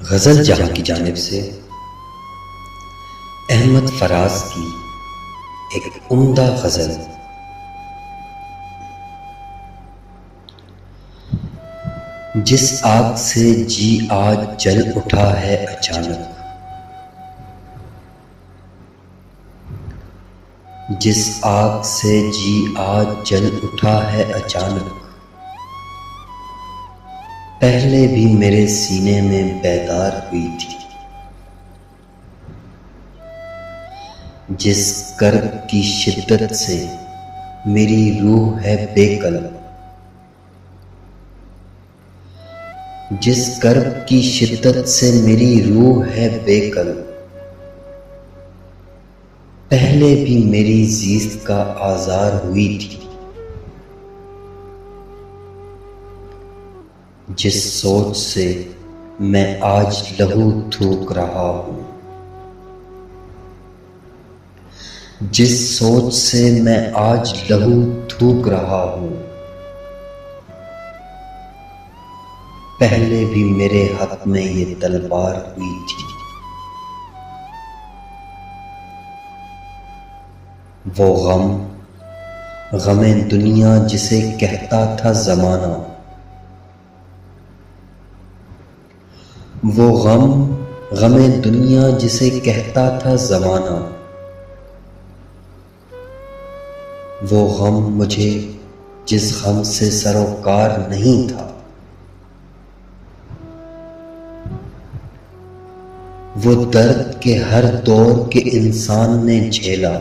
गज़ल जहाँ की जानिब से अहमद फराज की एक उम्दा गज़ल। जिस आग से जी आज जल उठा है अचानक, जिस आग से जी आज जल उठा है अचानक, पहले भी मेरे सीने में बेदार हुई थी। जिस कर्ब की शिद्दत से मेरी रूह है बेकल, जिस कर्ब की शिद्दत से मेरी रूह है बेकल, पहले भी मेरी जीस्त का आज़ार हुई थी। जिस सोच से मैं आज लहू थूक रहा हूँ, जिस सोच से मैं आज लहू थूक रहा हूँ, पहले भी मेरे हाथ में ये तलवार हुई थी। वो गमे दुनिया जिसे कहता था ज़माना, वो गमे दुनिया जिसे कहता था ज़माना, वो गम मुझे जिस गम से सरोकार नहीं था, वो दर्द के हर दौर के इंसान ने झेला,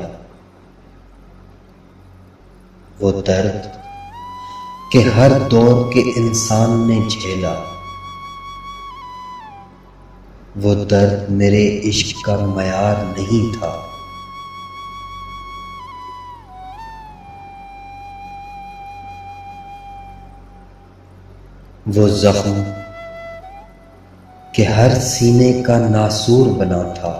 वो दर्द के हर दौर के इंसान ने झेला, वो दर्द मेरे इश्क का मयार नहीं था। वो जख्म के हर सीने का नासूर बना था,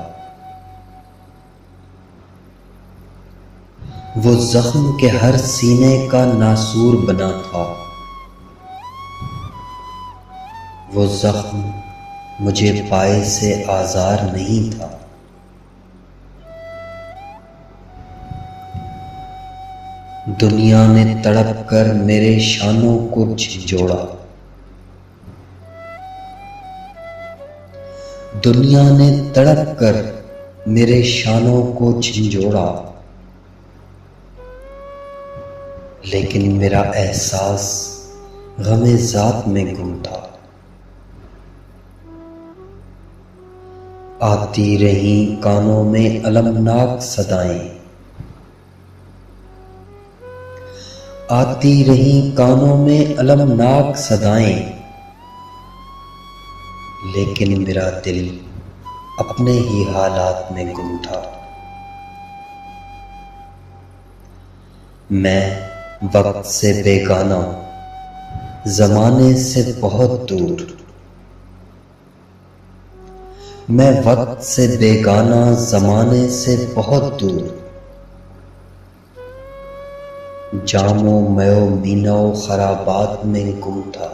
वो जख्म के हर सीने का नासूर बना था, वो जख्म मुझे पाए से आज़ार नहीं था। दुनिया ने तड़प कर मेरे शानों को झिंझोड़ा, दुनिया ने तड़प कर मेरे शानों को झिंझोड़ा, लेकिन मेरा एहसास गमे ज़ात में गुम था। आती रही कानों में अलमनाक सदाएं, आती रही कानों में अलमनाक सदाएं, लेकिन मेरा दिल अपने ही हालात में गुम था। मैं वक्त से बेगाना, ज़माने से बहुत दूर, मैं वक्त से बेगाना, ज़माने से बहुत दूर, जामो मयो मीनो खराबात में गुम था।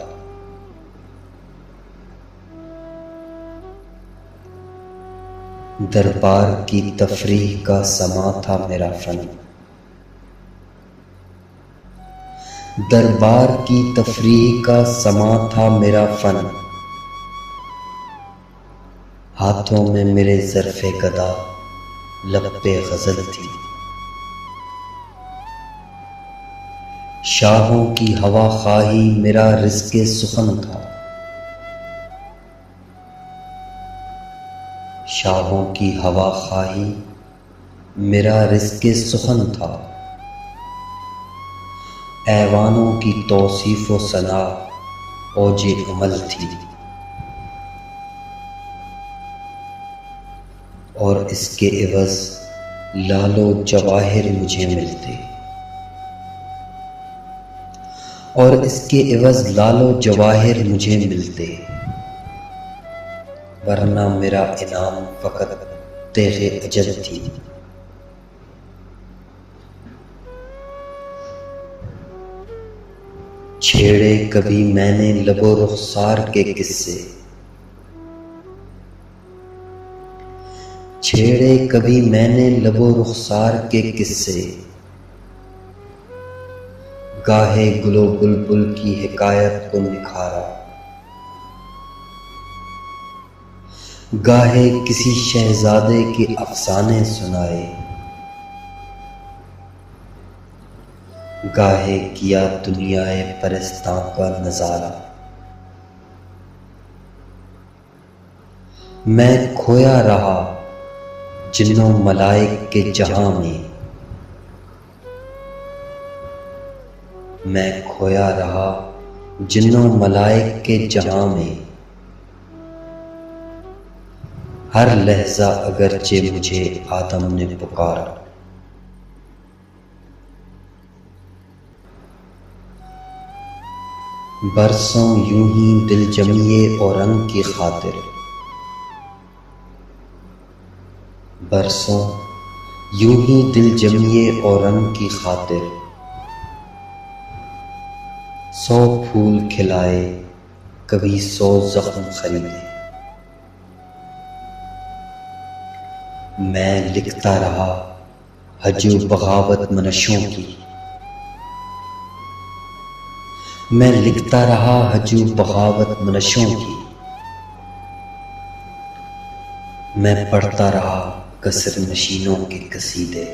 दरबार की तफरीह का समा था मेरा फन, दरबार की तफरीह का समा था मेरा फन, हाथों में मेरे ज़र्फ़े गदा लब पे गज़ल थी। शाहों की हवा खाही मेरा रिज़्क़े सुखन था, शाहों की हवा खाही मेरा रिज़्क़े सुखन था। ऐवानों की तौसीफ़ व सना औजे अमल थी, और इसके एवज़ लालो जवाहिर मुझे मिलते, और इसके एवज़ लालो जवाहिर मुझे मिलते, वरना मेरा इनाम फ़कत तेग़े अजल थी। छेड़े कभी मैंने लबो रुख़सार के किस्से, छेड़े कभी मैंने लबो रुखसार के किस्से, गाहे गुलो बुलबुल की हिकायत को निखारा, गाहे किसी शहजादे के अफसाने सुनाए, गाहे किया दुनियाए परस्तां का नजारा। मैं खोया रहा जिन्नों मलाइक के जहां में, मैं खोया रहा जिन्नों मलाइक के जहां में। हर लहजा अगरचे मुझे आदम ने पुकारा, बरसों यूं ही दिल जमिए और रंग की खातिर, बरसों यूं ही दिल जमिए और रंग की खातिर। 100 फूल खिलाए कभी 100 जख्म खरीदे, मैं लिखता रहा हजू बगावत मनशों की, मैं लिखता रहा हजू बगावत मनशों की। मैं पढ़ता रहा कसर नशीनों के कसीदे,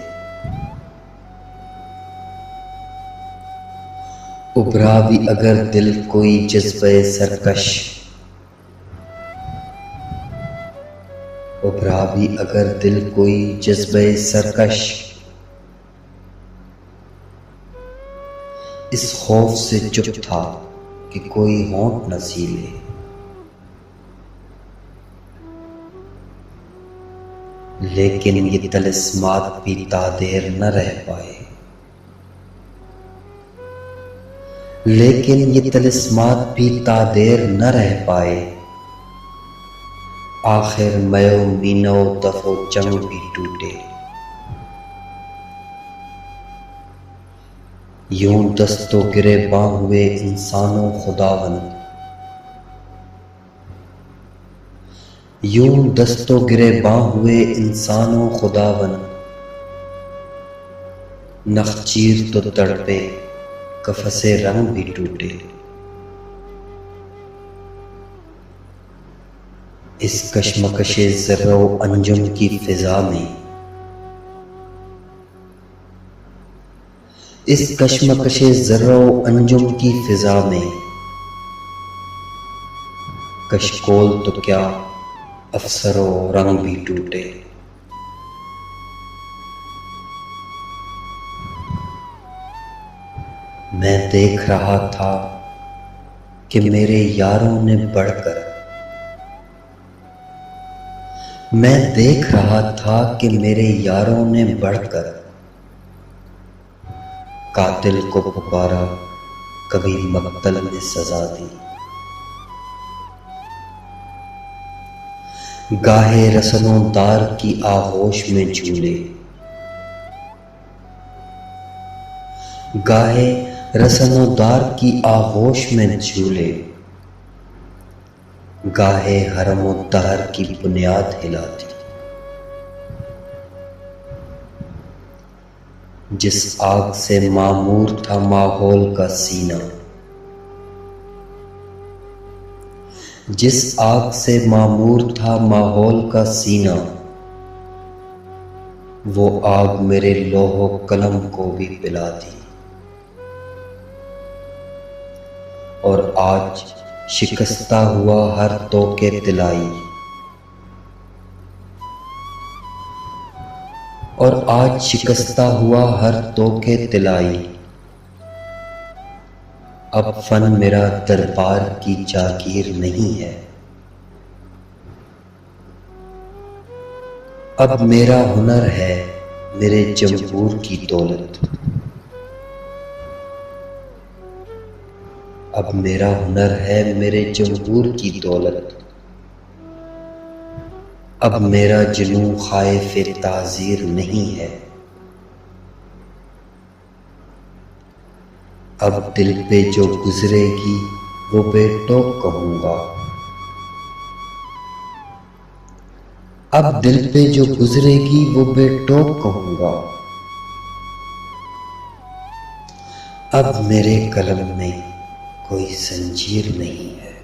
उभरा भी अगर दिल कोई जज्बे सरकश, उभरा भी अगर दिल कोई जज्बे सरकश। इस खौफ से चुप था कि कोई होंठ न सीले, लेकिन ये तलिस्मात भी तादेर न रह पाए, लेकिन ये तलिस्मात भी तादेर न रह पाए। आखिर मयो मीनो दफो जंग भी टूटे, यूं दस्तो गिरेबां हुए इंसानों खुदावन, यूं दस्तो गिरेबां हुए इंसानों खुदावन। नखचीर तो तड़पे कफसे रंग भी टूटे, इस कश्मकशे ज़र्रो अंजुम की फिजा में, इस कश्मकशे ज़र्रो अंजुम की फिजा में। कशकोल तो क्या अफसरों रंग भी टूटे। मैं देख रहा था कि मेरे यारों ने बढ़कर, मैं देख रहा था कि मेरे यारों ने बढ़कर कातिल को पुकारा, कभी मक्तल में सजा दी। गाहे रसनों दार की आगोश में झूले, गाहे रसनों दार की आगोश में झूले। गाहे हरमो दहर की बुनियाद हिला दी, जिस आग से मामूर था माहौल का सीना, जिस आग से मामूर था माहौल का सीना। वो आग मेरे लोहो कलम को भी पिला दी, और आज शिकस्ता हुआ हर तोके तिलाई, और आज शिकस्ता हुआ हर तोके तिलाई। अब फन मेरा दरबार की जागीर नहीं है, अब मेरा हुनर है मेरे जमहूर की दौलत, अब मेरा हुनर है मेरे जमहूर की दौलत। अब मेरा जुनून खाइफ़े ताज़ीर नहीं है, अब दिल पे जो गुजरेगी वो बेटोक कहूँगा, अब दिल पे जो गुजरेगी वो बेटोक कहूँगा। अब मेरे कलम में कोई जंजीर नहीं है।